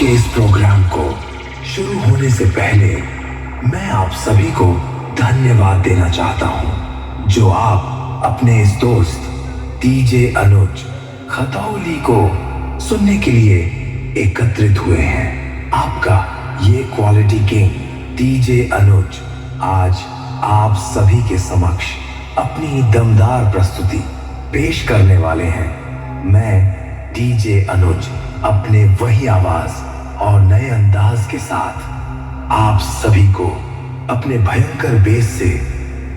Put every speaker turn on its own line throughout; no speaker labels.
के इस प्रोग्राम को शुरू होने से पहले मैं आप सभी को धन्यवाद देना चाहता हूं, जो आप अपने इस दोस्त डीजे अनुज खतौली को सुनने के लिए एकत्रित हुए हैं। आपका ये क्वालिटी किंग डीजे अनुज आज आप सभी के समक्ष अपनी दमदार प्रस्तुति पेश करने वाले हैं। मैं डीजे अनुज अपने वही आवाज और नए अंदाज के साथ आप सभी को अपने भयंकर बेस से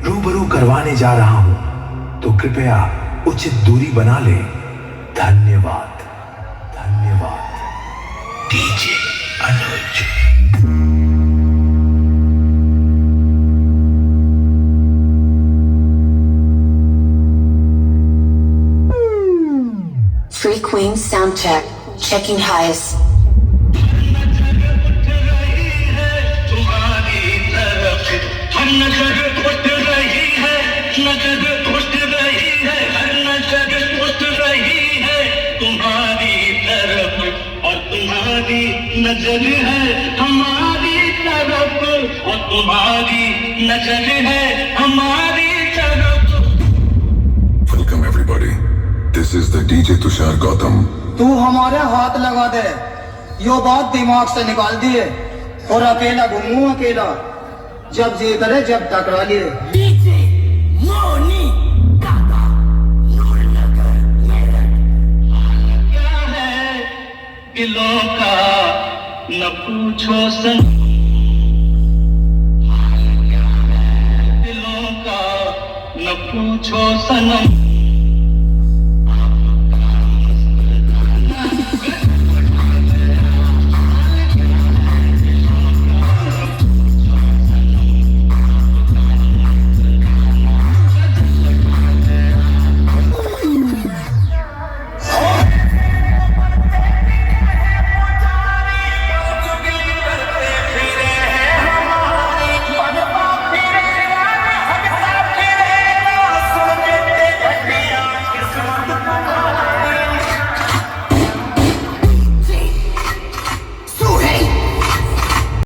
रूबरू करवाने जा रहा हूं, तो कृपया उचित दूरी बना लें। धन्यवाद, धन्यवाद। डीजे अनुज।
Free Queen sound check. Checking highs.
हर नजर उठ रही है, नजर उठ रही है, हर नजर उठ रही है तुम्हारी तरफ, और तुम्हारी नजर है हमारी तरफ, और तुम्हारी नजर है हमारी तरफ।
Welcome everybody. This is the DJ Tushar Gautam.
तू हमारे हाथ लगा दे, यो बात दिमाग से निकाल दिए, और अकेला घूमू अकेला, जब जी करे जब टकरा लिए।
डीजे मोनी काका नूरनगर मेरठ। क्या है दिलों का न पूछो सनम, दिलों का न पूछो सनम।